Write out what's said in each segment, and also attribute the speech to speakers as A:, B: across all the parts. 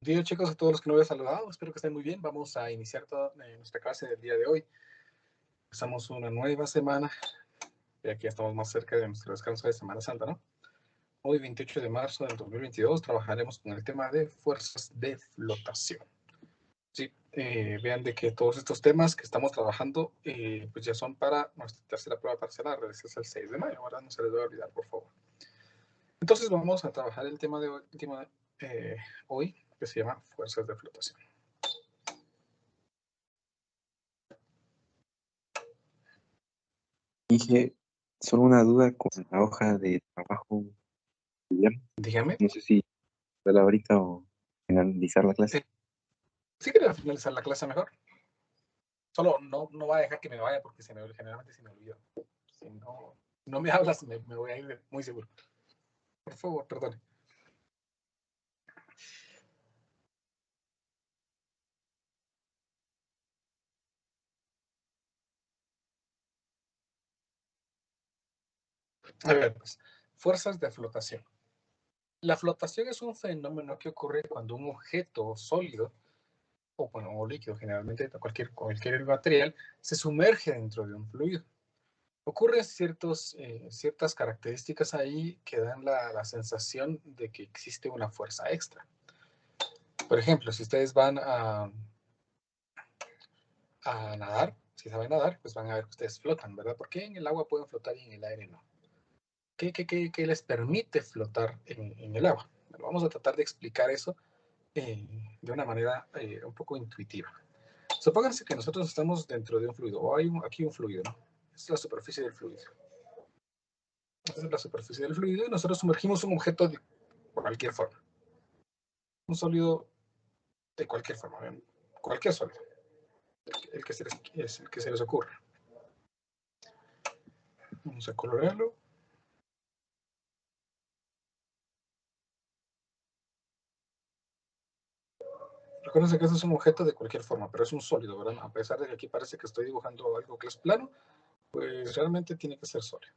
A: Bien, chicos, a todos los que no había saludado, espero que estén muy bien. Vamos a iniciar toda nuestra clase del día de hoy. Empezamos una nueva semana y aquí estamos más cerca de nuestro descanso de Semana Santa, ¿no? Hoy, 28 de marzo del 2022, trabajaremos con el tema de fuerzas de flotación. Sí, vean de que todos estos temas que estamos trabajando, pues ya son para nuestra tercera prueba parcial, realizarse el 6 de mayo, ¿verdad? No se les debe olvidar, por favor. Entonces vamos a trabajar el tema de hoy, que se llama fuerzas de flotación.
B: Dije, solo una duda con la hoja de trabajo.
A: Dígame.
B: No sé si darla ahorita o finalizar la clase.
A: Sí quería finalizar la clase mejor. Solo no va a dejar que me vaya porque generalmente se me olvida. Si no me hablas, me voy a ir muy seguro. Por favor, perdone. A ver, pues, fuerzas de flotación. La flotación es un fenómeno que ocurre cuando un objeto sólido, o bueno, o líquido, generalmente cualquier material, se sumerge dentro de un fluido. Ocurren ciertas características ahí que dan la sensación de que existe una fuerza extra. Por ejemplo, si ustedes van a nadar, si saben nadar, pues van a ver que ustedes flotan, ¿verdad? Porque en el agua pueden flotar y en el aire no. ¿Qué les permite flotar en el agua? Bueno, vamos a tratar de explicar eso de una manera un poco intuitiva. Supónganse que nosotros estamos dentro de un fluido, o hay aquí un fluido, ¿no? Esta es la superficie del fluido. Esta es la superficie del fluido y nosotros sumergimos un objeto de cualquier forma. Un sólido de cualquier forma, ¿ven? Cualquier sólido, el que se les ocurra. Vamos a colorarlo. Recuerden que este es un objeto de cualquier forma, pero es un sólido, ¿verdad? A pesar de que aquí parece que estoy dibujando algo que es plano, pues realmente tiene que ser sólido.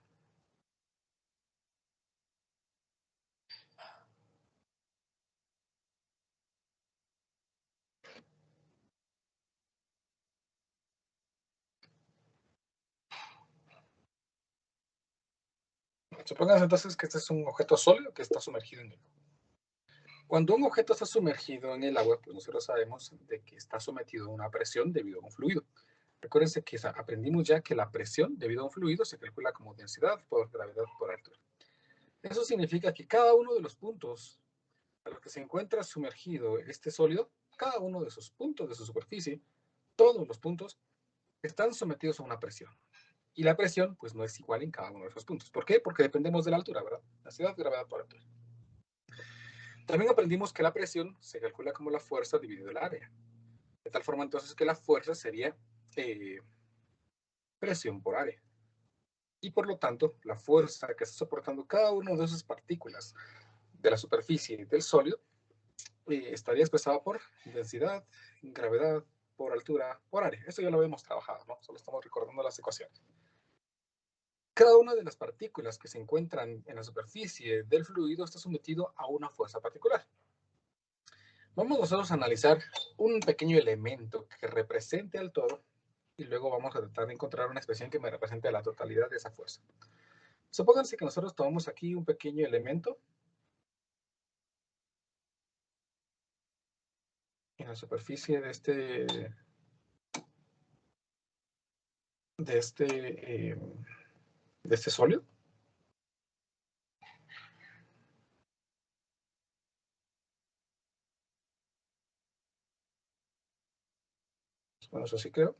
A: Supongamos entonces que este es un objeto sólido que está sumergido en el agua. Cuando un objeto está sumergido en el agua, pues nosotros sabemos de que está sometido a una presión debido a un fluido. Recuérdense que aprendimos ya que la presión debido a un fluido se calcula como densidad por gravedad por altura. Eso significa que cada uno de los puntos a los que se encuentra sumergido este sólido, cada uno de esos puntos de su superficie, todos los puntos, están sometidos a una presión. Y la presión, pues, no es igual en cada uno de esos puntos. ¿Por qué? Porque dependemos de la altura, ¿verdad? Densidad, gravedad por altura. También aprendimos que la presión se calcula como la fuerza dividido el área. De tal forma, entonces, que la fuerza sería presión por área. Y por lo tanto, la fuerza que está soportando cada una de esas partículas de la superficie del sólido estaría expresada por densidad, gravedad, por altura, por área. Esto ya lo habíamos trabajado, ¿no? Solo estamos recordando las ecuaciones. Cada una de las partículas que se encuentran en la superficie del fluido está sometido a una fuerza particular. Vamos nosotros a analizar un pequeño elemento que represente al todo y luego vamos a tratar de encontrar una expresión que me represente la totalidad de esa fuerza. Supónganse que nosotros tomamos aquí un pequeño elemento en la superficie de este sólido. Bueno, eso sí creo.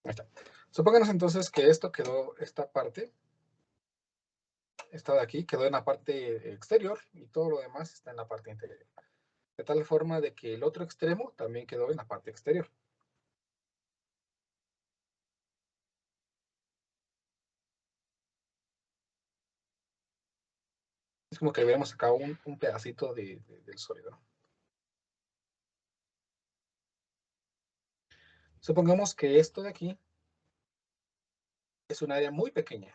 A: Ahí está. Supónganos entonces que esto quedó, esta parte, esta de aquí, quedó en la parte exterior y todo lo demás está en la parte interior. De tal forma de que el otro extremo también quedó en la parte exterior. Es como que hubiéramos sacado un pedacito del sólido, ¿no? Supongamos que esto de aquí es un área muy pequeña,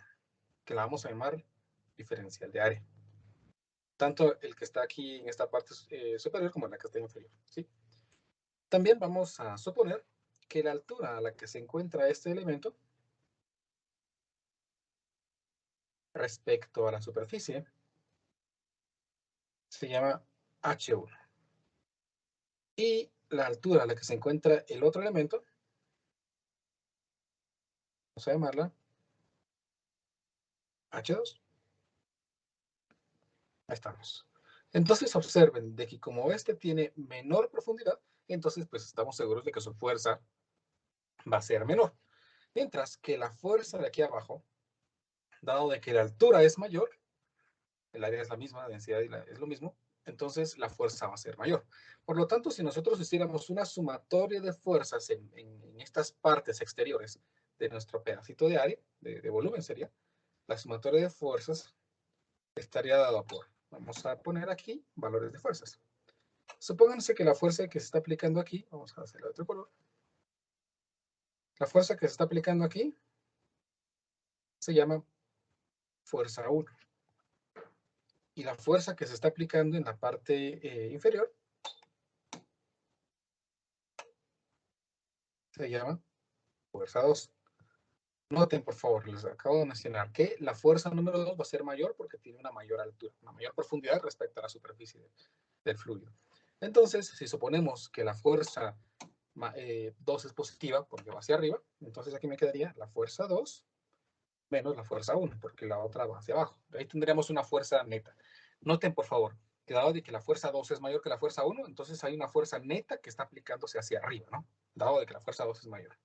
A: que la vamos a llamar diferencial de área. tanto el que está aquí en esta parte superior como la que está inferior, ¿sí? También vamos a suponer que la altura a la que se encuentra este elemento respecto a la superficie se llama H1. Y la altura a la que se encuentra el otro elemento, vamos a llamarla H2. Ahí estamos. Entonces observen de que como este tiene menor profundidad, entonces pues estamos seguros de que su fuerza va a ser menor. Mientras que la fuerza de aquí abajo, dado de que la altura es mayor, el área es la misma, la densidad es lo mismo, entonces la fuerza va a ser mayor. Por lo tanto, si nosotros hiciéramos una sumatoria de fuerzas en estas partes exteriores de nuestro pedacito de área, de volumen sería, la sumatoria de fuerzas estaría dado por, vamos a poner aquí valores de fuerzas. Supónganse que la fuerza que se está aplicando aquí, vamos a hacerla de otro color, la fuerza que se está aplicando aquí se llama fuerza 1. Y la fuerza que se está aplicando en la parte inferior se llama fuerza 2. Noten, por favor, les acabo de mencionar que la fuerza número 2 va a ser mayor porque tiene una mayor altura, una mayor profundidad respecto a la superficie del fluido. Entonces, si suponemos que la fuerza 2 es positiva porque va hacia arriba, entonces aquí me quedaría la fuerza 2 menos la fuerza 1, porque la otra va hacia abajo. Ahí tendríamos una fuerza neta. Noten, por favor, que dado de que la fuerza 2 es mayor que la fuerza 1, entonces hay una fuerza neta que está aplicándose hacia arriba, ¿no? Dado de que la fuerza 2 es mayor.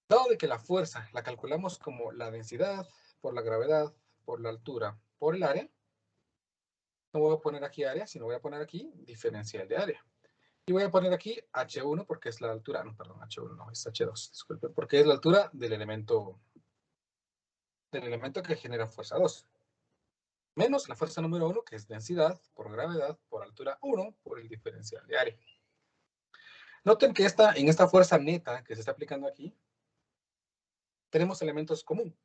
A: Dado de que la fuerza la calculamos como la densidad por la gravedad, por la altura, por el área, no voy a poner aquí área, sino voy a poner aquí diferencial de área. Y voy a poner aquí H1 porque es la altura, no, perdón, H1 no, es H2, disculpen, porque es la altura del elemento que genera fuerza 2. Menos la fuerza número 1, que es densidad por gravedad por altura 1 por el diferencial de área. Noten que en esta fuerza neta que se está aplicando aquí, tenemos elementos comunes,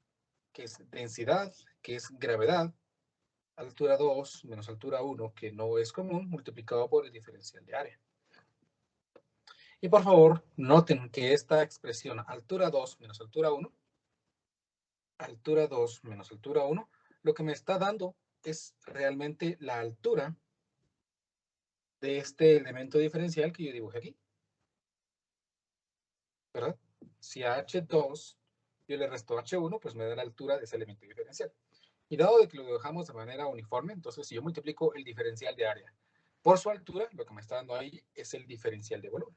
A: que es densidad, que es gravedad, altura 2 menos altura 1, que no es común, multiplicado por el diferencial de área. Y por favor, noten que esta expresión altura 2 menos altura 1, altura 2 menos altura 1, lo que me está dando es realmente la altura de este elemento diferencial que yo dibujé aquí. ¿Verdad? Si a H2 yo le resto H1, pues me da la altura de ese elemento diferencial. Y dado de que lo dejamos de manera uniforme, entonces si yo multiplico el diferencial de área por su altura, lo que me está dando ahí es el diferencial de volumen.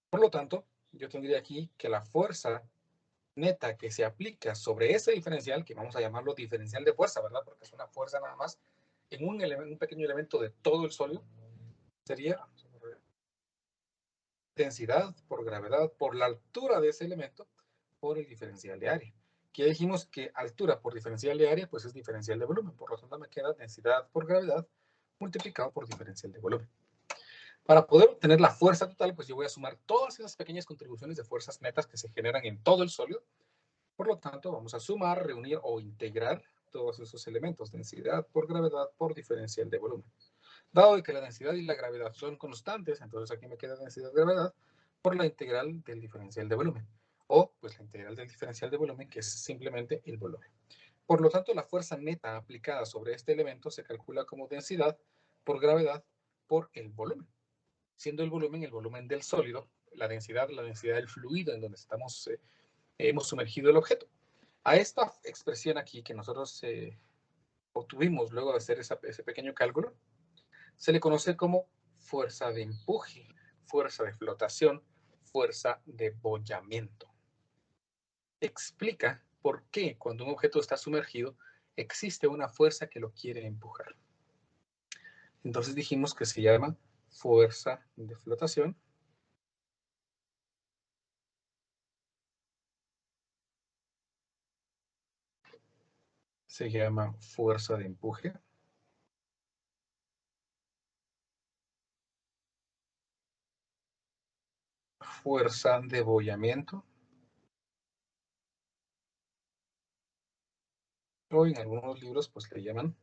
A: Por lo tanto, yo tendría aquí que la fuerza neta que se aplica sobre ese diferencial, que vamos a llamarlo diferencial de fuerza, ¿verdad? Porque es una fuerza nada más en un pequeño elemento de todo el sólido, sería densidad por gravedad por la altura de ese elemento por el diferencial de área. Que ya dijimos que altura por diferencial de área pues es diferencial de volumen, por lo tanto me queda densidad por gravedad multiplicado por diferencial de volumen. Para poder obtener la fuerza total, pues yo voy a sumar todas esas pequeñas contribuciones de fuerzas netas que se generan en todo el sólido. Por lo tanto, vamos a sumar, reunir o integrar todos esos elementos, densidad por gravedad por diferencial de volumen. Dado que la densidad y la gravedad son constantes, entonces aquí me queda densidad de gravedad por la integral del diferencial de volumen. O pues la integral del diferencial de volumen, que es simplemente el volumen. Por lo tanto, la fuerza neta aplicada sobre este elemento se calcula como densidad por gravedad por el volumen. Siendo el volumen del sólido, la densidad del fluido en donde hemos sumergido el objeto. A esta expresión aquí que nosotros obtuvimos luego de hacer ese pequeño cálculo, se le conoce como fuerza de empuje, fuerza de flotación, fuerza de bollamiento. Explica por qué cuando un objeto está sumergido existe una fuerza que lo quiere empujar. Entonces dijimos que se llama fuerza de flotación. Se llama fuerza de empuje. Fuerza de bollamiento. o en algunos libros pues le llaman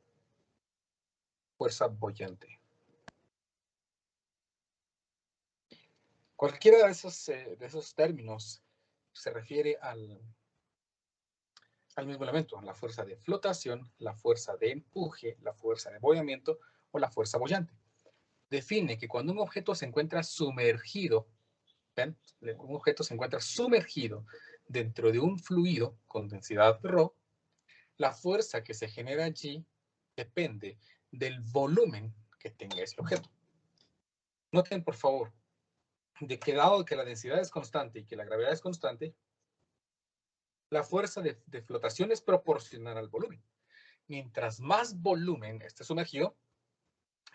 A: fuerza boyante. Cualquiera de esos términos se refiere al mismo elemento, la fuerza de flotación, la fuerza de empuje, la fuerza de boyamiento o la fuerza boyante. Define que cuando un objeto se encuentra sumergido, ¿ven? Un objeto se encuentra sumergido dentro de un fluido con densidad ρ, la fuerza que se genera allí depende del volumen que tenga ese objeto. Noten, por favor, de que dado que la densidad es constante y que la gravedad es constante, la fuerza de flotación es proporcional al volumen. Mientras más volumen esté sumergido,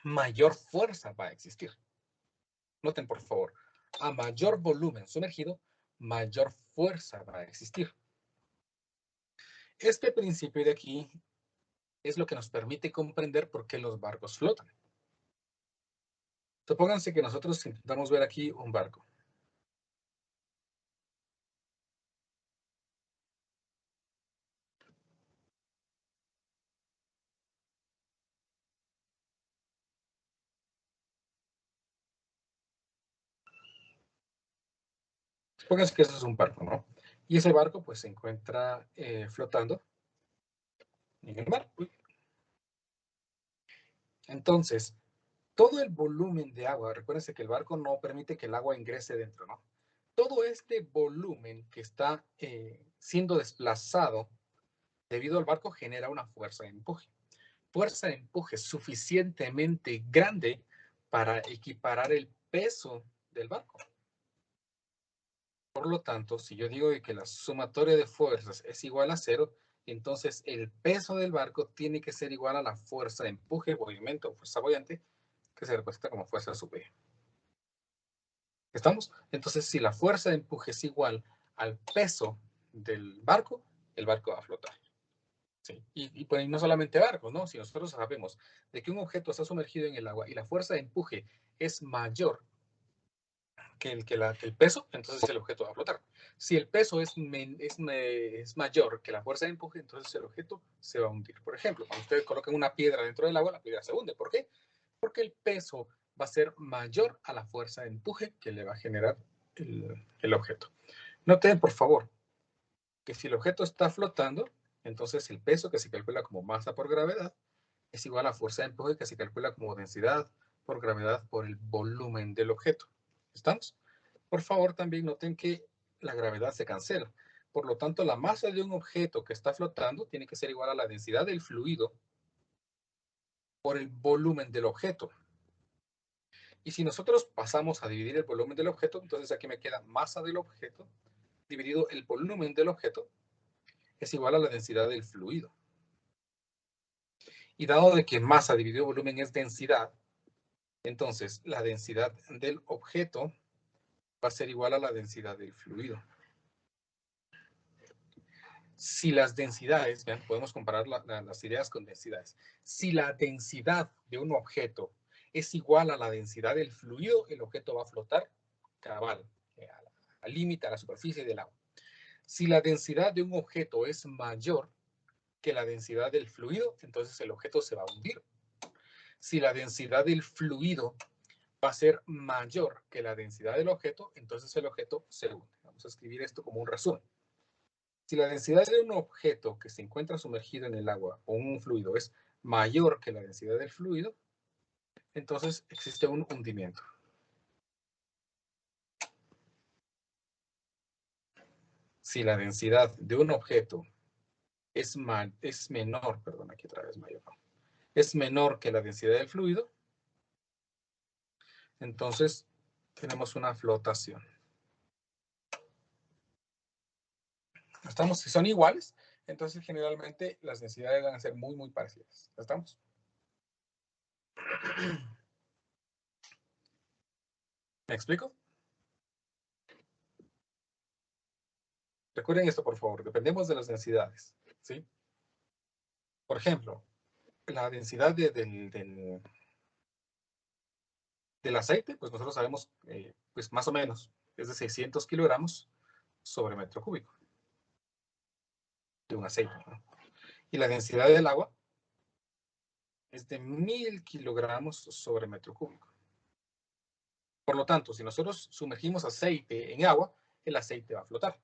A: mayor fuerza va a existir. Noten, por favor, a mayor volumen sumergido, mayor fuerza va a existir. Este principio de aquí es lo que nos permite comprender por qué los barcos flotan. Supónganse que nosotros intentamos ver aquí un barco. Supónganse que eso es un barco, ¿no? Y ese barco pues se encuentra flotando en el mar. Entonces, todo el volumen de agua, recuérdense que el barco no permite que el agua ingrese dentro, ¿no? Todo este volumen que está siendo desplazado debido al barco genera una fuerza de empuje. Fuerza de empuje suficientemente grande para equiparar el peso del barco. Por lo tanto, si yo digo que la sumatoria de fuerzas es igual a 0, entonces el peso del barco tiene que ser igual a la fuerza de empuje, movimiento o fuerza boyante, que se representa como fuerza sub E. ¿Estamos? Entonces, si la fuerza de empuje es igual al peso del barco, el barco va a flotar. ¿Sí? Y pues no solamente barcos, ¿no? Si nosotros sabemos de que un objeto está sumergido en el agua y la fuerza de empuje es mayor que el peso, entonces el objeto va a flotar. Si el peso es mayor que la fuerza de empuje, entonces el objeto se va a hundir. Por ejemplo, cuando ustedes colocan una piedra dentro del agua, la piedra se hunde. ¿Por qué? Porque el peso va a ser mayor a la fuerza de empuje que le va a generar el objeto. Noten, por favor, que si el objeto está flotando, entonces el peso, que se calcula como masa por gravedad, es igual a la fuerza de empuje, que se calcula como densidad por gravedad por el volumen del objeto. ¿Estamos? Por favor, también noten que la gravedad se cancela. Por lo tanto, la masa de un objeto que está flotando tiene que ser igual a la densidad del fluido por el volumen del objeto. Y si nosotros pasamos a dividir el volumen del objeto, entonces aquí me queda masa del objeto dividido el volumen del objeto es igual a la densidad del fluido. Y dado de que masa dividido volumen es densidad, entonces la densidad del objeto va a ser igual a la densidad del fluido. Si las densidades, vean, podemos comparar las ideas con densidades. Si la densidad de un objeto es igual a la densidad del fluido, el objeto va a flotar cabal, al límite, a la superficie del agua. Si la densidad de un objeto es mayor que la densidad del fluido, entonces el objeto se va a hundir. Si la densidad del fluido va a ser mayor que la densidad del objeto, entonces el objeto se hunde. Vamos a escribir esto como un resumen. Si la densidad de un objeto que se encuentra sumergido en el agua o un fluido es mayor que la densidad del fluido, entonces existe un hundimiento. Si la densidad de un objeto es menor, perdón, aquí otra vez mayor, es menor que la densidad del fluido, entonces tenemos una flotación. ¿Estamos? Si son iguales, entonces generalmente las densidades van a ser muy, muy parecidas. ¿Estamos? ¿Me explico? Recuerden esto, por favor. Dependemos de las densidades. ¿Sí? Por ejemplo, la densidad del aceite, pues nosotros sabemos, pues más o menos, es de 600 kilogramos sobre metro cúbico de un aceite, ¿no? Y la densidad del agua es de 1000 kilogramos sobre metro cúbico. Por lo tanto, si nosotros sumergimos aceite en agua, el aceite va a flotar,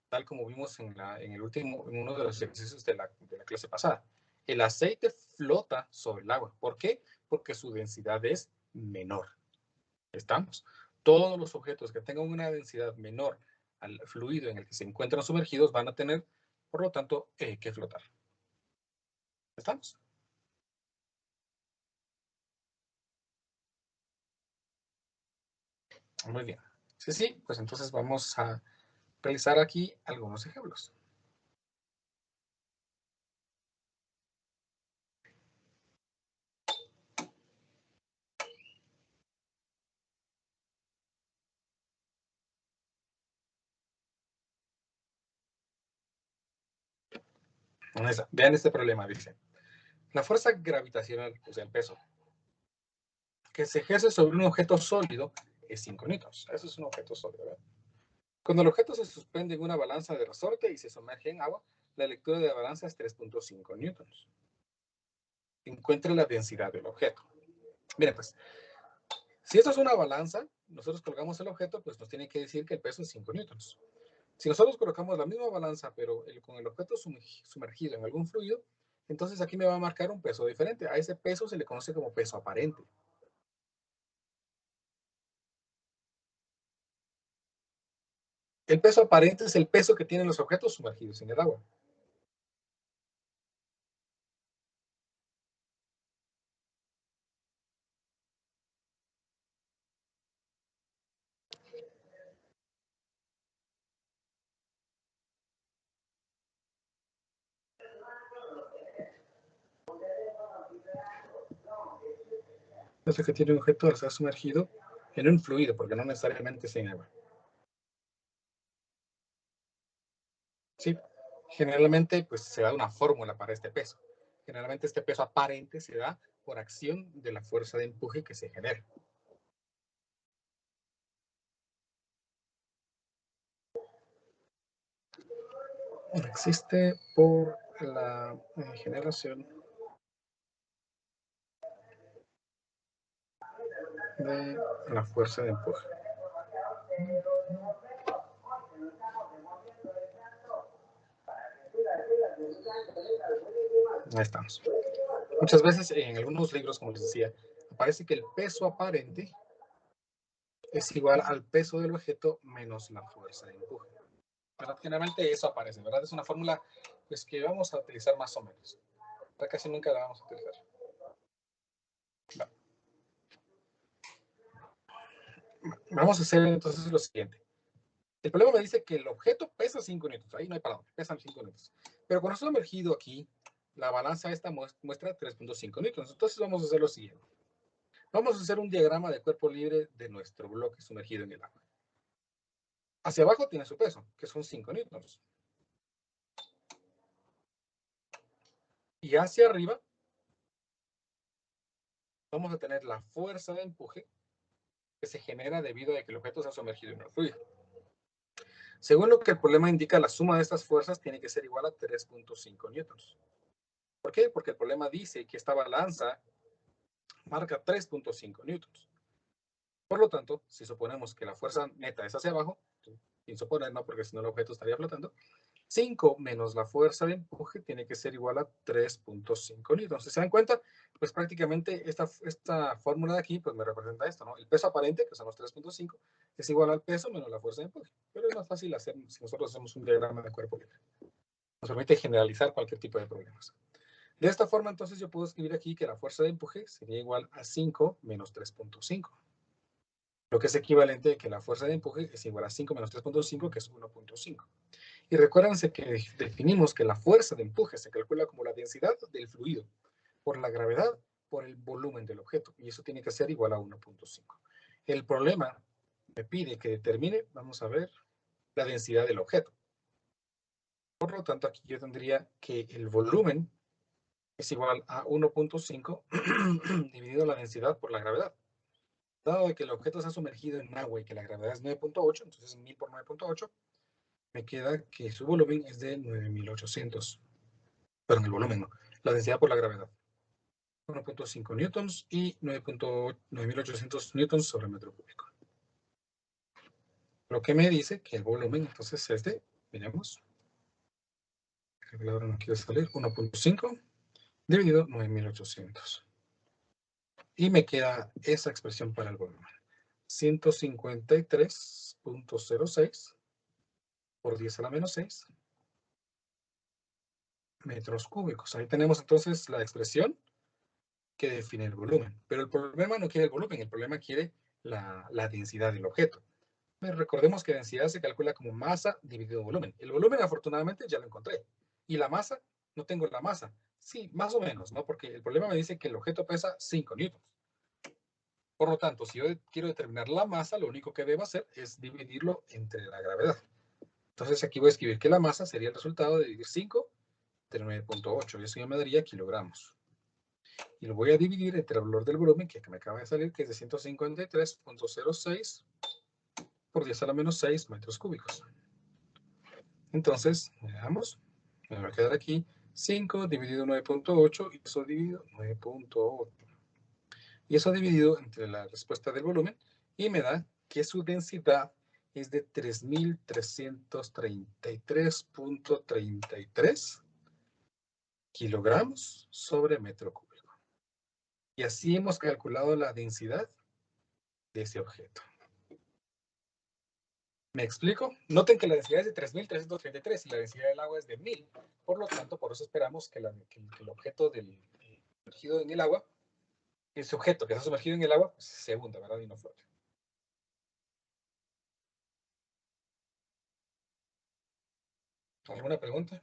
A: tal como vimos en uno de los ejercicios de la clase pasada. El aceite flota sobre el agua. ¿Por qué? Porque su densidad es menor. ¿Estamos? Todos los objetos que tengan una densidad menor al fluido en el que se encuentran sumergidos van a tener, por lo tanto, que flotar. ¿Estamos? Muy bien. Sí, pues entonces vamos a realizar aquí algunos ejemplos. Vean este problema, dice. La fuerza gravitacional, o sea, el peso, que se ejerce sobre un objeto sólido es 5 newtons. Eso es un objeto sólido, ¿verdad? Cuando el objeto se suspende en una balanza de resorte y se sumerge en agua, la lectura de la balanza es 3.5 newtons. Encuentre la densidad del objeto. Miren, pues, si esto es una balanza, nosotros colocamos el objeto, pues nos tiene que decir que el peso es 5 newtons. Si nosotros colocamos la misma balanza, pero con el objeto sumergido en algún fluido, entonces aquí me va a marcar un peso diferente. A ese peso se le conoce como peso aparente. El peso aparente es el peso que tienen los objetos sumergidos en el agua. Es el que tiene un objeto al ser sumergido en un fluido, porque no necesariamente es en agua. Sí, generalmente pues se da una fórmula para este peso. Generalmente este peso aparente se da por acción de la fuerza de empuje que se genera. Existe por la generación de la fuerza de empuje. Ahí estamos. Muchas veces en algunos libros, como les decía, aparece que el peso aparente es igual al peso del objeto menos la fuerza de empuje. Pero generalmente eso aparece, ¿verdad? Es una fórmula pues, que vamos a utilizar más o menos. Pero casi nunca la vamos a utilizar. Vamos a hacer entonces lo siguiente. El problema me dice que el objeto pesa 5 newtons. Ahí no hay palabra, pesan 5 newtons. Pero cuando está sumergido aquí, la balanza esta muestra 3.5 newtons. Entonces vamos a hacer lo siguiente. Vamos a hacer un diagrama de cuerpo libre de nuestro bloque sumergido en el agua. Hacia abajo tiene su peso, que son 5 newtons. Y hacia arriba vamos a tener la fuerza de empuje que se genera debido a que el objeto se ha sumergido en el fluido. Según lo que el problema indica, la suma de estas fuerzas tiene que ser igual a 3.5 newtons. ¿Por qué? Porque el problema dice que esta balanza marca 3.5 newtons. Por lo tanto, si suponemos que la fuerza neta es hacia abajo, sin suponer, no, porque si no el objeto estaría flotando, 5 menos la fuerza de empuje tiene que ser igual a 3.5 newtons. Si se dan cuenta, pues prácticamente esta fórmula de aquí pues me representa esto, ¿no? El peso aparente, que son los 3.5, es igual al peso menos la fuerza de empuje. Pero es más fácil hacer si nosotros hacemos un diagrama de cuerpo libre. Nos permite generalizar cualquier tipo de problemas. De esta forma, entonces, yo puedo escribir aquí que la fuerza de empuje sería igual a 5 menos 3.5. Lo que es equivalente a que la fuerza de empuje es igual a 5 menos 3.5, que es 1.5. Y recuérdense que definimos que la fuerza de empuje se calcula como la densidad del fluido por la gravedad por el volumen del objeto. Y eso tiene que ser igual a 1.5. El problema me pide que determine, vamos a ver, la densidad del objeto. Por lo tanto, aquí yo tendría que el volumen es igual a 1.5 dividido la densidad por la gravedad. Dado que el objeto se ha sumergido en agua y que la gravedad es 9.8, entonces 1000 por 9.8, me queda que su volumen es de 9800. pero en el volumen no. La densidad por la gravedad. 1.5 newtons y 9.800 newtons sobre metro cúbico. Lo que me dice que el volumen entonces es de, miremos, la calculadora no quiere salir, 1.5 dividido 9.800. Y me queda esa expresión para el volumen. 153.06 por 10 a la menos 6 metros cúbicos. Ahí tenemos entonces la expresión que define el volumen. Pero el problema no quiere el volumen, el problema quiere la densidad del objeto. Pero recordemos que densidad se calcula como masa dividido volumen. El volumen, afortunadamente, ya lo encontré. Y la masa, no tengo la masa. Sí, más o menos, ¿no? Porque el problema me dice que el objeto pesa 5 newtons. Por lo tanto, si yo quiero determinar la masa, lo único que debo hacer es dividirlo entre la gravedad. Entonces aquí voy a escribir que la masa sería el resultado de dividir 5 entre 9.8. Y eso ya me daría kilogramos. Y lo voy a dividir entre el valor del volumen, que me acaba de salir, que es de 153.06 por 10 a la menos 6 metros cúbicos. Entonces, veamos, me va a quedar aquí 5 dividido 9.8 y eso dividido 9.8. Y eso dividido entre la respuesta del volumen y me da que su densidad es de 3.333.33 kilogramos sobre metro cúbico. Y así hemos calculado la densidad de ese objeto. ¿Me explico? Noten que la densidad es de 3.333 y la densidad del agua es de 1.000. Por lo tanto, por eso esperamos que el objeto sumergido en el agua, ese objeto que está sumergido en el agua, pues, se hunda, ¿verdad? Y no flote. ¿Alguna pregunta?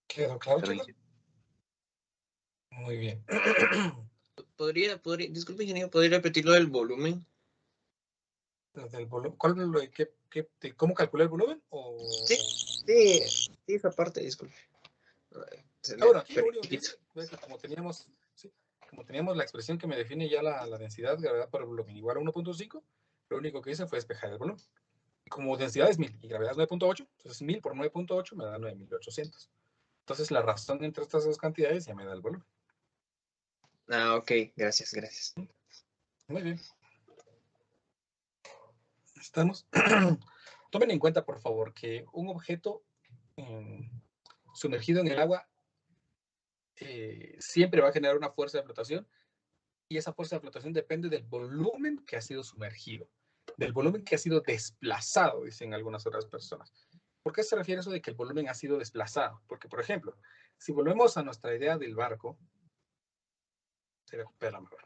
A: ¿Quedó claro, chicos? Muy bien.
C: Disculpe, ingeniero, ¿podría repetir lo del volumen?
A: Del volumen. ¿Cómo calcula el volumen?
C: Sí, esa parte, disculpe.
A: Bueno, aquí lo único que hice es que como teníamos la expresión que me define ya la densidad, gravedad por el volumen igual a 1.5, lo único que hice fue despejar el volumen. Y como densidad es 1.000 y gravedad es 9.8, entonces 1.000 por 9.8 me da 9.800. Entonces la razón entre estas dos cantidades ya me da el volumen.
C: Ah, ok, gracias.
A: Muy bien. ¿Estamos? Tomen en cuenta, por favor, que un objeto sumergido en el agua siempre va a generar una fuerza de flotación y esa fuerza de flotación depende del volumen que ha sido sumergido, del volumen que ha sido desplazado, dicen algunas otras personas. ¿Por qué se refiere eso de que el volumen ha sido desplazado? Porque, por ejemplo, si volvemos a nuestra idea del barco, se recupera mejor.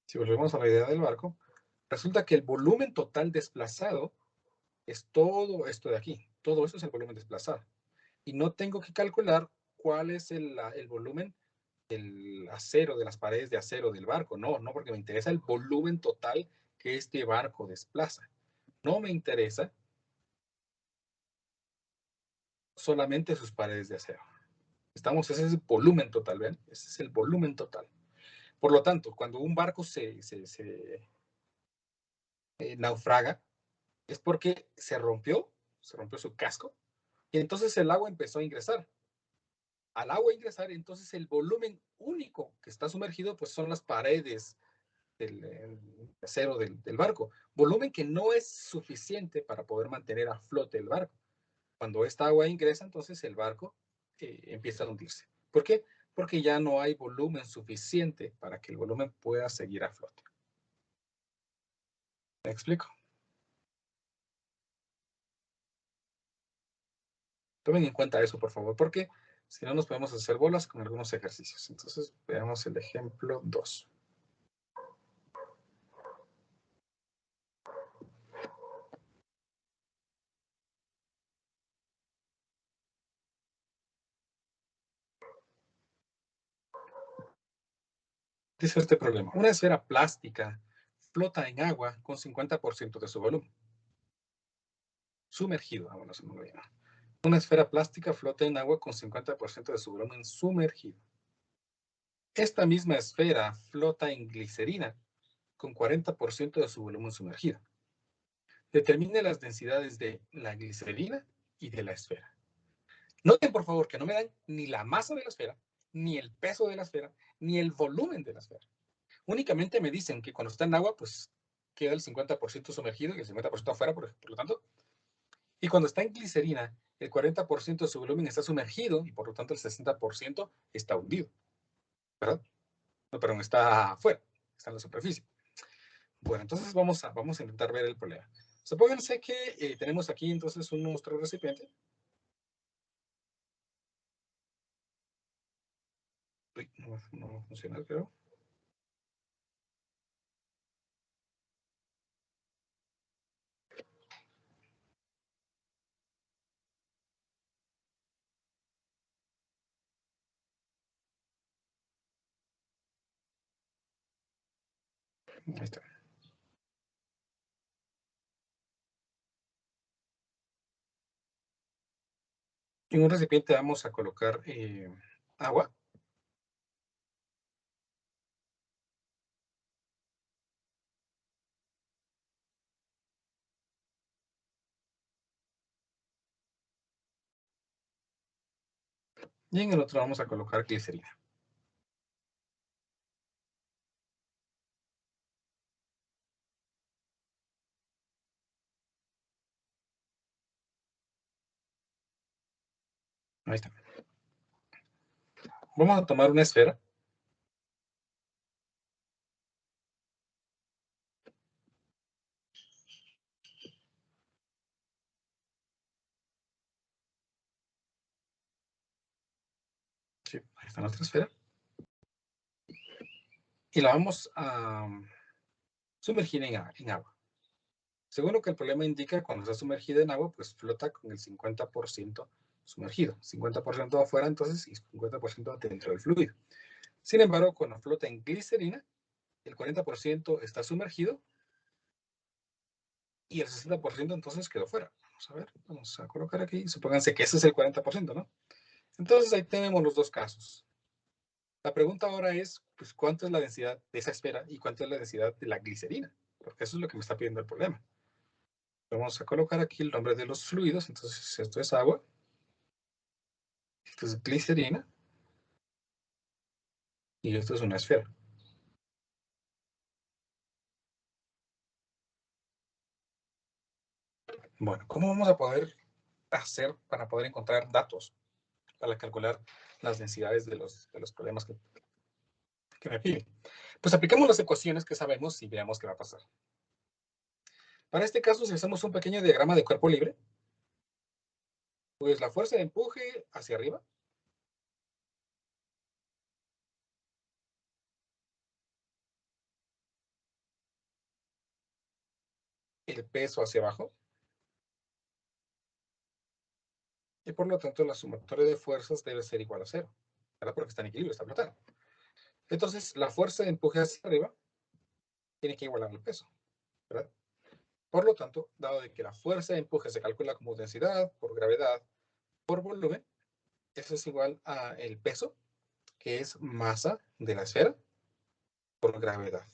A: Si volvemos a la idea del barco, resulta que el volumen total desplazado es todo esto de aquí. Todo eso es el volumen desplazado. Y no tengo que calcular cuál es el volumen del acero, de las paredes de acero del barco. No, porque me interesa el volumen total que este barco desplaza. No me interesa solamente sus paredes de acero. Ese es el volumen total, ¿ven? Ese es el volumen total. Por lo tanto, cuando un barco se naufraga, es porque se rompió su casco, y entonces el agua empezó a ingresar. Al agua ingresar, entonces el volumen único que está sumergido, pues son las paredes del acero del barco. Volumen que no es suficiente para poder mantener a flote el barco. Cuando esta agua ingresa, entonces el barco empieza a hundirse. ¿Por qué? Porque ya no hay volumen suficiente para que el volumen pueda seguir a flote. ¿Me explico? Tomen en cuenta eso, por favor, porque si no nos podemos hacer bolas con algunos ejercicios. Entonces, veamos el ejemplo 2. Dice este problema. Una esfera plástica flota en agua con 50% de su volumen. sumergido. Bueno, se me lo llama. Una esfera plástica flota en agua con 50% de su volumen sumergido. Esta misma esfera flota en glicerina con 40% de su volumen sumergido. Determine las densidades de la glicerina y de la esfera. Noten, por favor, que no me dan ni la masa de la esfera, ni el peso de la esfera, ni el volumen de la esfera. Únicamente me dicen que cuando está en agua, pues queda el 50% sumergido y el 50% afuera, por lo tanto. Y cuando está en glicerina, el 40% de su volumen está sumergido y por lo tanto el 60% está hundido. ¿Verdad? No, perdón, está afuera, está en la superficie. Bueno, entonces vamos a intentar ver el problema. Supónganse que tenemos aquí entonces nuestro recipiente. Uy, no va a funcionar, creo. Ahí está. En un recipiente vamos a colocar agua. Y en el otro vamos a colocar glicerina. Ahí está. Vamos a tomar una esfera. Sí, ahí está nuestra esfera. Y la vamos a sumergir en agua. Según lo que el problema indica, cuando está sumergida en agua, pues flota con el 50% sumergido. 50% afuera, entonces, y 50% dentro del fluido. Sin embargo, cuando flota en glicerina, el 40% está sumergido y el 60% entonces quedó fuera. Vamos a ver, vamos a colocar aquí. Supónganse que ese es el 40%, ¿no? Entonces ahí tenemos los dos casos. La pregunta ahora es, pues, ¿cuánto es la densidad de esa esfera y cuánto es la densidad de la glicerina? Porque eso es lo que me está pidiendo el problema. Vamos a colocar aquí el nombre de los fluidos. Entonces, esto es agua. Esto es glicerina. Y esto es una esfera. Bueno, ¿cómo vamos a poder hacer para poder encontrar datos para calcular las densidades de los problemas que me piden? Pues aplicamos las ecuaciones que sabemos y veamos qué va a pasar. Para este caso, si hacemos un pequeño diagrama de cuerpo libre, pues la fuerza de empuje hacia arriba, el peso hacia abajo, y por lo tanto la sumatoria de fuerzas debe ser igual a 0, ¿verdad? Porque está en equilibrio, está flotando. Entonces, la fuerza de empuje hacia arriba tiene que igualar el peso, ¿verdad? Por lo tanto, dado de que la fuerza de empuje se calcula como densidad por gravedad por volumen, eso es igual a el peso, que es masa de la esfera por gravedad.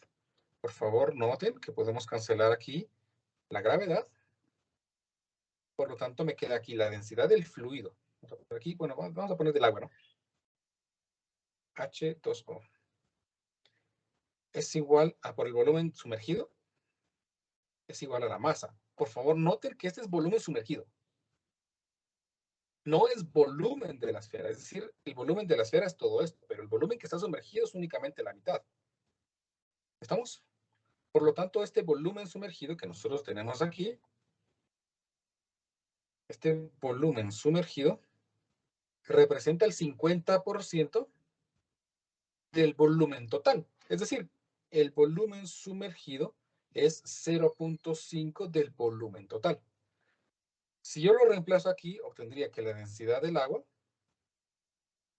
A: Por favor, noten que podemos cancelar aquí la gravedad. Por lo tanto, me queda aquí la densidad del fluido. Aquí, bueno, vamos a poner del agua, ¿no? H2O. Es igual a, por el volumen sumergido, es igual a la masa. Por favor, noten que este es volumen sumergido. No es volumen de la esfera. Es decir, el volumen de la esfera es todo esto, pero el volumen que está sumergido es únicamente la mitad. ¿Estamos? Por lo tanto, este volumen sumergido que nosotros tenemos aquí, este volumen sumergido, representa el 50% del volumen total. Es decir, el volumen sumergido es 0.5 del volumen total. Si yo lo reemplazo aquí, obtendría que la densidad del agua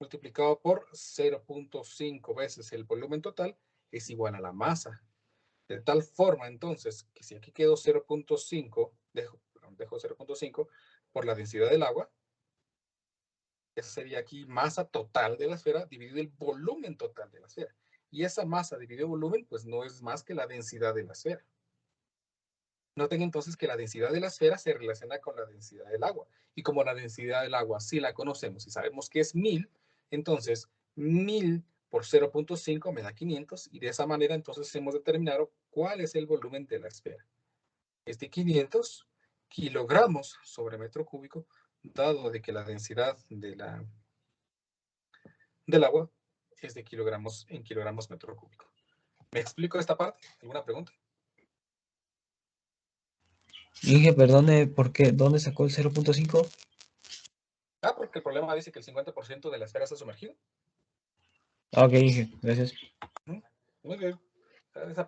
A: multiplicado por 0.5 veces el volumen total es igual a la masa. De tal forma, entonces, que si aquí quedó 0.5, dejo 0.5, por la densidad del agua. Esa sería aquí masa total de la esfera dividido el volumen total de la esfera. Y esa masa dividido volumen, pues no es más que la densidad de la esfera. Noten entonces que la densidad de la esfera se relaciona con la densidad del agua. Y como la densidad del agua sí la conocemos y sabemos que es 1000, entonces 1000 por 0.5 me da 500. Y de esa manera entonces hemos determinado cuál es el volumen de la esfera. Es de 500 kilogramos sobre metro cúbico, dado de que la densidad del agua es de kilogramos en kilogramos metro cúbico. ¿Me explico esta parte? ¿Alguna pregunta?
D: Inge, perdone, ¿por qué? ¿Dónde sacó el 0.5?
A: Porque el problema dice que el 50% de la esfera está sumergido.
D: Ah, ok, Inge, gracias.
A: Muy bien.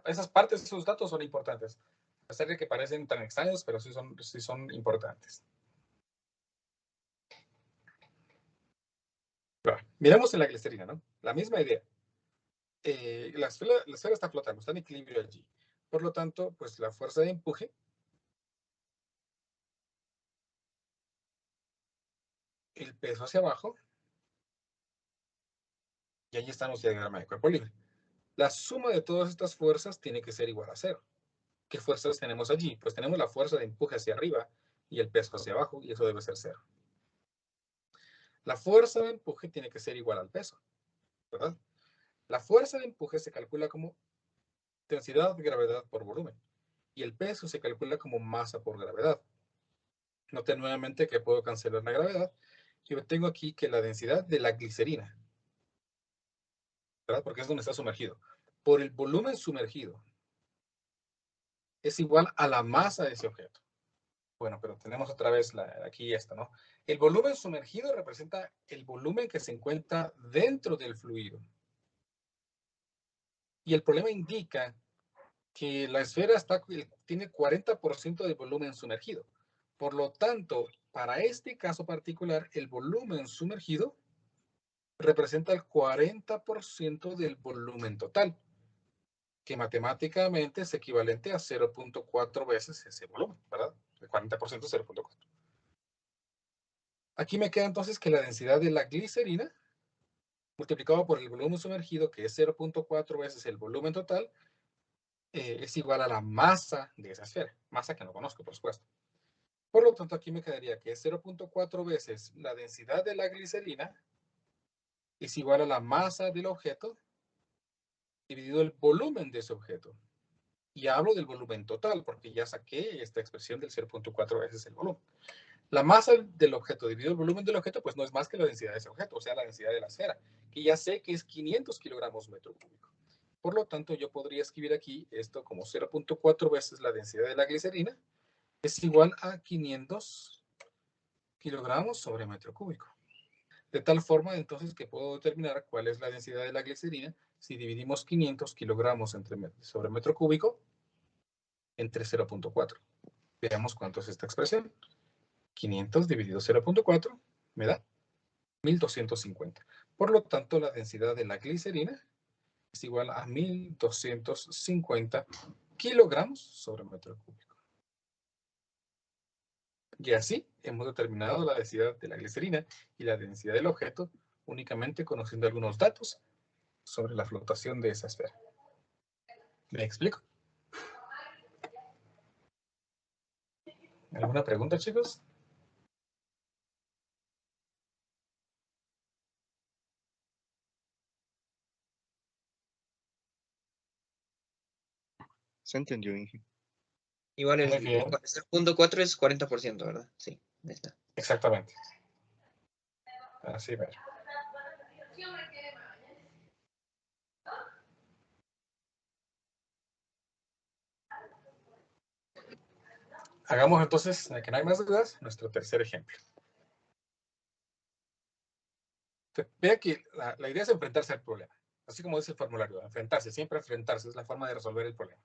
A: Esas partes, esos datos son importantes. A pesar de que parecen tan extraños, pero sí son importantes. Bueno, miramos en la glicerina, ¿no? La misma idea. La esfera está flotando, está en equilibrio allí. Por lo tanto, pues la fuerza de empuje el peso hacia abajo, y ahí está nuestro diagrama de cuerpo libre. La suma de todas estas fuerzas tiene que ser igual a 0. ¿Qué fuerzas tenemos allí? Pues tenemos la fuerza de empuje hacia arriba y el peso hacia abajo, y eso debe ser 0. La fuerza de empuje tiene que ser igual al peso, ¿verdad? La fuerza de empuje se calcula como densidad de gravedad por volumen, y el peso se calcula como masa por gravedad. Noten nuevamente que puedo cancelar la gravedad, y tengo aquí que la densidad de la glicerina, ¿verdad? Porque es donde está sumergido, por el volumen sumergido, es igual a la masa de ese objeto. Bueno, pero tenemos otra vez aquí esta, ¿no? El volumen sumergido representa el volumen que se encuentra dentro del fluido. Y el problema indica que la esfera tiene 40% de volumen sumergido. Por lo tanto, para este caso particular, el volumen sumergido representa el 40% del volumen total, que matemáticamente es equivalente a 0.4 veces ese volumen, ¿verdad? El 40% es 0.4. Aquí me queda entonces que la densidad de la glicerina multiplicado por el volumen sumergido, que es 0.4 veces el volumen total, es igual a la masa de esa esfera. Masa que no conozco, por supuesto. Por lo tanto, aquí me quedaría que 0.4 veces la densidad de la glicerina es igual a la masa del objeto dividido el volumen de ese objeto. Y hablo del volumen total, porque ya saqué esta expresión del 0.4 veces el volumen. La masa del objeto dividido el volumen del objeto, pues no es más que la densidad de ese objeto, o sea, la densidad de la esfera, que ya sé que es 500 kilogramos metro cúbico. Por lo tanto, yo podría escribir aquí esto como 0.4 veces la densidad de la glicerina es igual a 500 kilogramos sobre metro cúbico. De tal forma, entonces, que puedo determinar cuál es la densidad de la glicerina si dividimos 500 kilogramos sobre metro cúbico entre 0.4. Veamos cuánto es esta expresión. 500 dividido 0.4 me da 1250. Por lo tanto, la densidad de la glicerina es igual a 1250 kilogramos sobre metro cúbico. Y así hemos determinado la densidad de la glicerina y la densidad del objeto únicamente conociendo algunos datos sobre la flotación de esa esfera. ¿Me explico? ¿Alguna pregunta, chicos?
B: Se entendió, Inge.
C: Igual el
A: Muy bien.
C: 0.4 es 40%, ¿verdad? Sí, ahí está.
A: Exactamente. Así ver. Hagamos entonces, que no hay más dudas, nuestro tercer ejemplo. Vea que la idea es enfrentarse al problema. Así como dice el formulario, enfrentarse, siempre enfrentarse, es la forma de resolver el problema.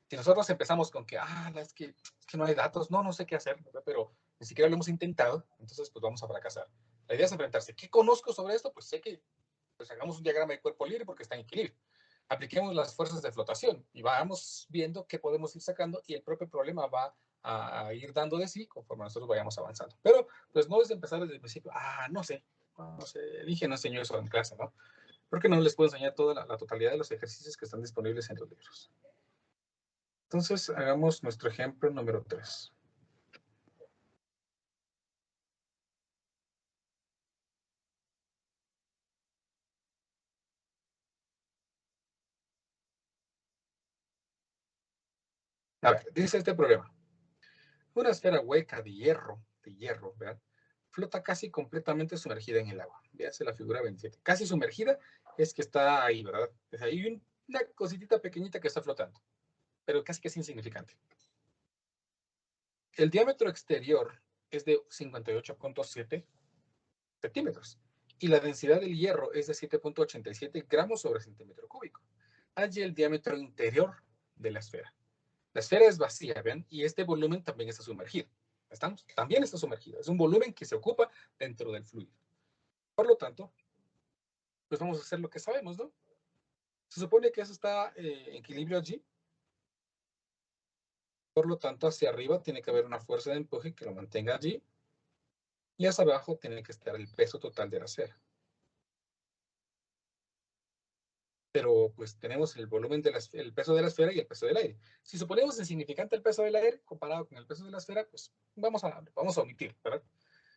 A: Si nosotros empezamos con que, es que no hay datos, no sé qué hacer, ¿verdad? Pero ni siquiera lo hemos intentado, entonces pues vamos a fracasar. La idea es enfrentarse. ¿Qué conozco sobre esto? Pues sé que pues hagamos un diagrama de cuerpo libre porque está en equilibrio. Apliquemos las fuerzas de flotación y vamos viendo qué podemos ir sacando y el propio problema va a ir dando de sí conforme nosotros vayamos avanzando. Pero, pues, no es empezar desde el principio. No sé, dije, no enseñó eso en clase, ¿no? Porque no les puedo enseñar toda la totalidad de los ejercicios que están disponibles en los libros. Entonces, hagamos nuestro ejemplo número 3. A ver, dice este problema. Una esfera hueca de hierro, ¿verdad? Flota casi completamente sumergida en el agua. Véase la figura 27. Casi sumergida es que está ahí, ¿verdad? Es ahí una cositita pequeñita que está flotando, pero casi que es insignificante. El diámetro exterior es de 58.7 centímetros y la densidad del hierro es de 7.87 gramos sobre centímetro cúbico. Allí el diámetro interior de la esfera. La esfera es vacía, ¿ven? Y este volumen también está sumergido. ¿Estamos? También está sumergido. Es un volumen que se ocupa dentro del fluido. Por lo tanto, pues vamos a hacer lo que sabemos, ¿no? Se supone que eso está en equilibrio allí. Por lo tanto, hacia arriba tiene que haber una fuerza de empuje que lo mantenga allí. Y hacia abajo tiene que estar el peso total de la esfera. Pero pues tenemos el volumen el peso de la esfera y el peso del aire. Si suponemos insignificante el peso del aire comparado con el peso de la esfera, pues vamos a omitir, ¿verdad?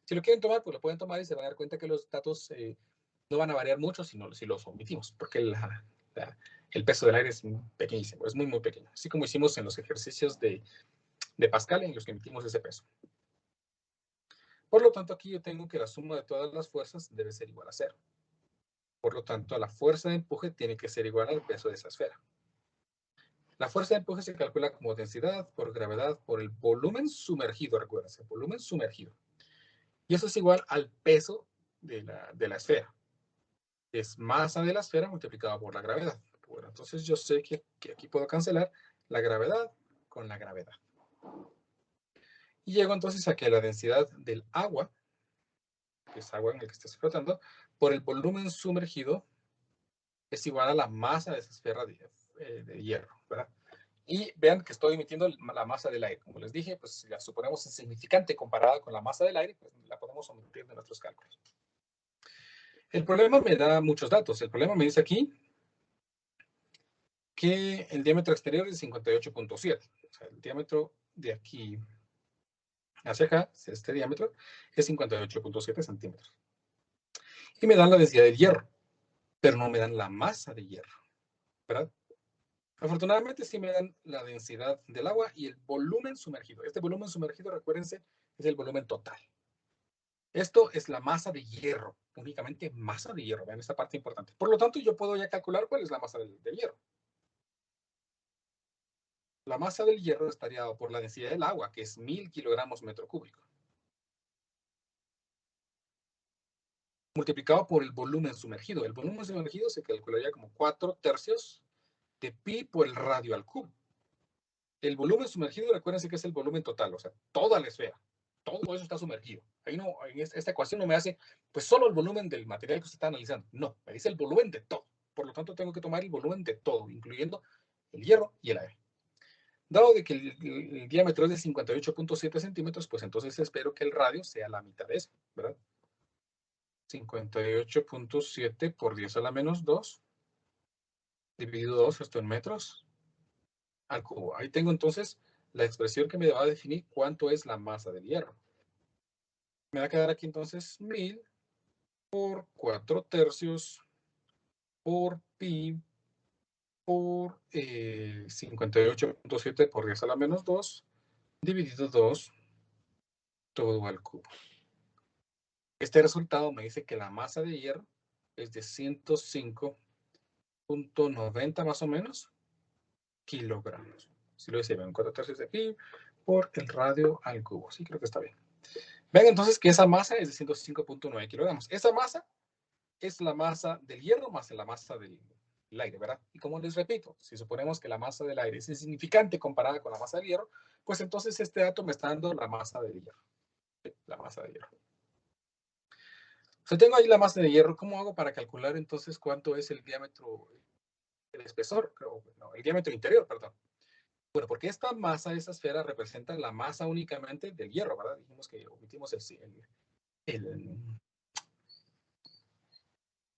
A: Si lo quieren tomar, pues lo pueden tomar y se van a dar cuenta que los datos no van a variar mucho si los omitimos, porque el peso del aire es pequeñísimo, es muy, muy pequeño. Así como hicimos en los ejercicios de Pascal en los que emitimos ese peso. Por lo tanto, aquí yo tengo que la suma de todas las fuerzas debe ser igual a 0. Por lo tanto, la fuerza de empuje tiene que ser igual al peso de esa esfera. La fuerza de empuje se calcula como densidad por gravedad por el volumen sumergido, recuérdense, volumen sumergido. Y eso es igual al peso de la esfera. Es masa de la esfera multiplicada por la gravedad. Bueno, entonces yo sé que aquí puedo cancelar la gravedad con la gravedad. Y llego entonces a que la densidad del agua, que es agua en el que estás flotando, por el volumen sumergido es igual a la masa de esa esfera de hierro, ¿verdad? Y vean que estoy emitiendo la masa del aire. Como les dije, pues si la suponemos insignificante comparada con la masa del aire, pues la podemos omitir de nuestros cálculos. El problema me da muchos datos. El problema me dice aquí que el diámetro exterior es 58.7. O sea, el diámetro de aquí hacia acá, este diámetro, es 58.7 centímetros. Y me dan la densidad de hierro, pero no me dan la masa de hierro, ¿verdad? Afortunadamente sí me dan la densidad del agua y el volumen sumergido. Este volumen sumergido, recuérdense, es el volumen total. Esto es la masa de hierro, únicamente masa de hierro. Vean esta parte importante. Por lo tanto, yo puedo ya calcular cuál es la masa del hierro. La masa del hierro estaría dada por la densidad del agua, que es 1000 kilogramos metro cúbico. Multiplicado por el volumen sumergido. El volumen sumergido se calcularía como 4/3 de pi por el radio al cubo. El volumen sumergido, recuérdense que es el volumen total, o sea, toda la esfera. Todo eso está sumergido. Ahí no, en esta ecuación no me hace, pues solo el volumen del material que usted está analizando. No, me dice el volumen de todo. Por lo tanto, tengo que tomar el volumen de todo, incluyendo el hierro y el aire. Dado de que el diámetro es de 58.7 centímetros, pues entonces espero que el radio sea la mitad de eso, ¿verdad? 58.7 por 10 a la menos 2, dividido 2, esto en metros, al cubo. Ahí tengo entonces la expresión que me va a definir cuánto es la masa del hierro. Me va a quedar aquí entonces 1000 por 4/3 por pi por 58.7 por 10 a la menos 2, dividido 2, todo al cubo. Este resultado me dice que la masa de hierro es de 105.90 más o menos kilogramos. Si lo hice, ven 4/3 de pi por el radio al cubo. Sí, creo que está bien. Ven entonces que esa masa es de 105.9 kilogramos. Esa masa es la masa del hierro más la masa del aire, ¿verdad? Y como les repito, si suponemos que la masa del aire es insignificante comparada con la masa del hierro, pues entonces este dato me está dando la masa del hierro. Sí, la masa de hierro. Si tengo ahí la masa de hierro, ¿cómo hago para calcular entonces cuánto es el diámetro, el espesor, no, el diámetro interior, perdón? Bueno, porque esta masa de esa esfera representa la masa únicamente del hierro, ¿verdad? Dijimos que omitimos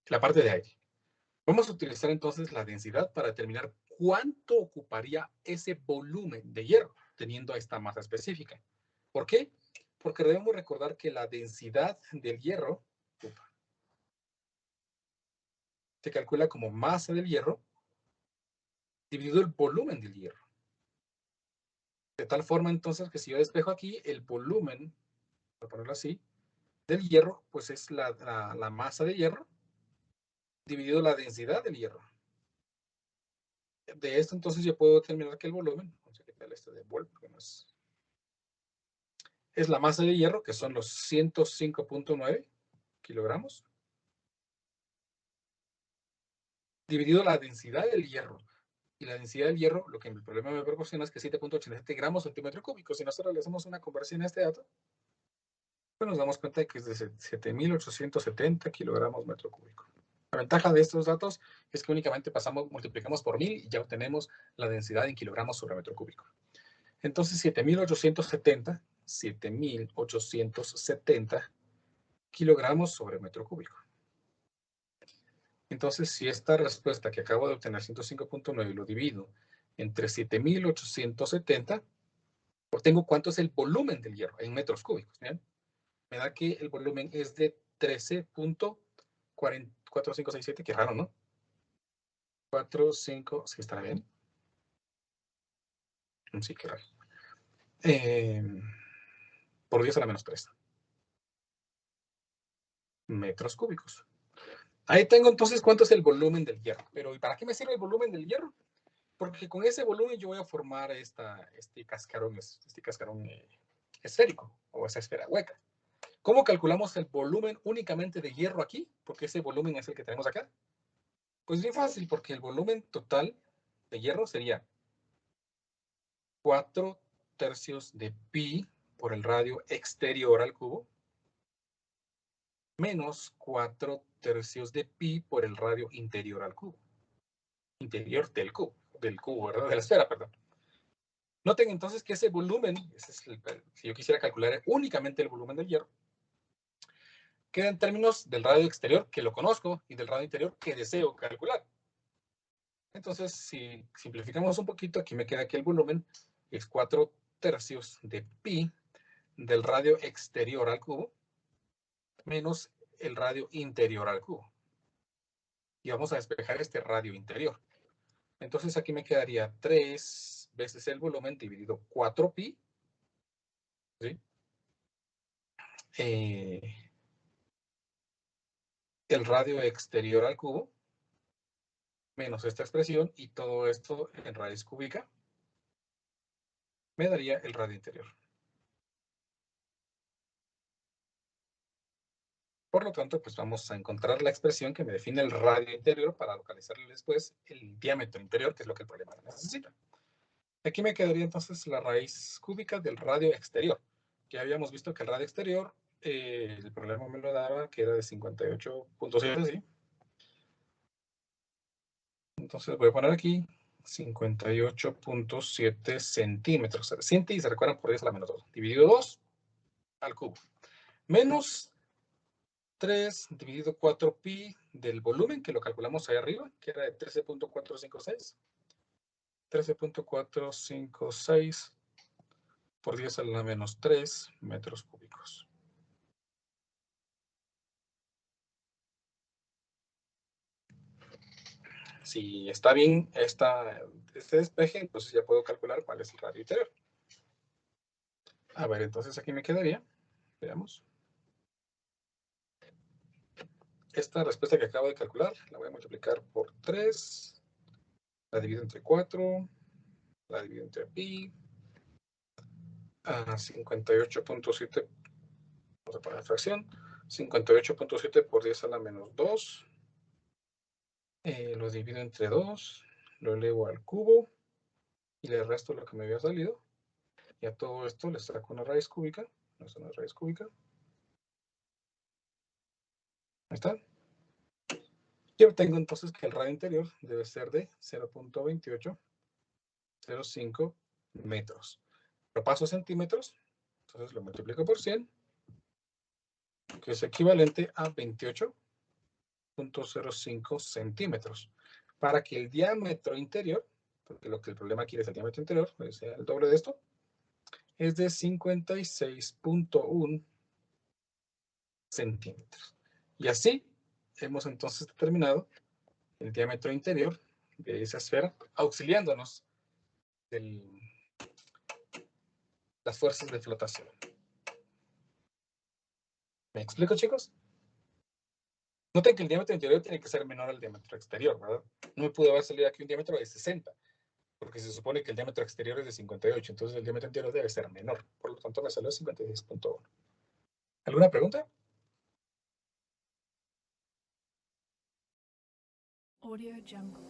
A: la parte de aire. Vamos a utilizar entonces la densidad para determinar cuánto ocuparía ese volumen de hierro, teniendo esta masa específica. ¿Por qué? Porque debemos recordar que la densidad del hierro se calcula como masa del hierro dividido el volumen del hierro. De tal forma entonces que si yo despejo aquí el volumen, por ponerlo así, del hierro, pues es la masa de hierro dividido la densidad del hierro. De esto entonces yo puedo determinar que el volumen, vamos a quitarle este de vol, porque no es la masa de hierro, que son los 105.9 kilogramos, dividido la densidad del hierro. Y la densidad del hierro, lo que el problema me proporciona es que 7.87 gramos centímetro cúbico. Si nosotros le hacemos una conversión a este dato, pues nos damos cuenta de que es de 7.870 kilogramos metro cúbico. La ventaja de estos datos es que únicamente multiplicamos por 1000 y ya obtenemos la densidad en kilogramos sobre metro cúbico. Entonces, 7.870 kilogramos sobre metro cúbico. Entonces, si esta respuesta que acabo de obtener, 105.9, lo divido entre 7.870, obtengo cuánto es el volumen del hierro en metros cúbicos. ¿Bien? Me da que el volumen es de 13.4567, qué raro, ¿no? 45, ¿sí estará bien? Sí, qué raro. Por 10 a la menos 3 metros cúbicos. Ahí tengo entonces cuánto es el volumen del hierro. Pero ¿y para qué me sirve el volumen del hierro? Porque con ese volumen yo voy a formar este cascarón esférico o esa esfera hueca. ¿Cómo calculamos el volumen únicamente de hierro aquí? Porque ese volumen es el que tenemos acá. Pues bien fácil, porque el volumen total de hierro sería 4/3 de pi por el radio exterior al cubo menos 4/3 de pi por el radio interior al cubo. Interior del cubo, ¿verdad? De la esfera, perdón. Noten entonces que ese volumen, si yo quisiera calcular únicamente el volumen del hierro, queda en términos del radio exterior, que lo conozco, y del radio interior, que deseo calcular. Entonces, si simplificamos un poquito, aquí me queda que el volumen es 4/3 de pi del radio exterior al cubo menos el radio interior al cubo. Y vamos a despejar este radio interior. Entonces aquí me quedaría 3 veces el volumen dividido 4pi. ¿Sí? El radio exterior al cubo menos esta expresión y todo esto en raíz cúbica me daría el radio interior. Por lo tanto, pues vamos a encontrar la expresión que me define el radio interior para localizarle después el diámetro interior, que es lo que el problema necesita. Aquí me quedaría entonces la raíz cúbica del radio exterior. Ya habíamos visto que el radio exterior, el problema me lo daba que era de 58.7, ¿sí? Entonces voy a poner aquí 58.7 centímetros. Y se recuerdan por 10 a la menos 2. Dividido 2 al cubo. Menos 3 dividido 4pi del volumen, que lo calculamos ahí arriba, que era de 13.456. 13.456 por 10 a la menos 3 metros cúbicos. Si está bien este despeje, entonces ya puedo calcular cuál es el radio interior. A ver, entonces aquí me quedaría. Veamos. Esta respuesta que acabo de calcular la voy a multiplicar por 3. La divido entre 4. La divido entre pi. A 58.7. Vamos a poner fracción. 58.7 por 10 a la menos 2. Lo divido entre 2. Lo elevo al cubo. Y le resto lo que me había salido. Y a todo esto le saco una raíz cúbica. No es una raíz cúbica. Ahí está. Y obtengo entonces que el radio interior debe ser de 0.2805 metros. Lo paso a centímetros, entonces lo multiplico por 100, que es equivalente a 28.05 centímetros. Para que el diámetro interior, porque lo que el problema quiere es el diámetro interior, pues sea el doble de esto, es de 56.1 centímetros. Y así hemos entonces determinado el diámetro interior de esa esfera, auxiliándonos de las fuerzas de flotación. ¿Me explico, chicos? Noten que el diámetro interior tiene que ser menor al diámetro exterior, ¿verdad? No me pudo haber salido aquí un diámetro de 60, porque se supone que el diámetro exterior es de 58, entonces el diámetro interior debe ser menor. Por lo tanto, me salió 56.1. ¿Alguna pregunta?
E: Audio Jungle.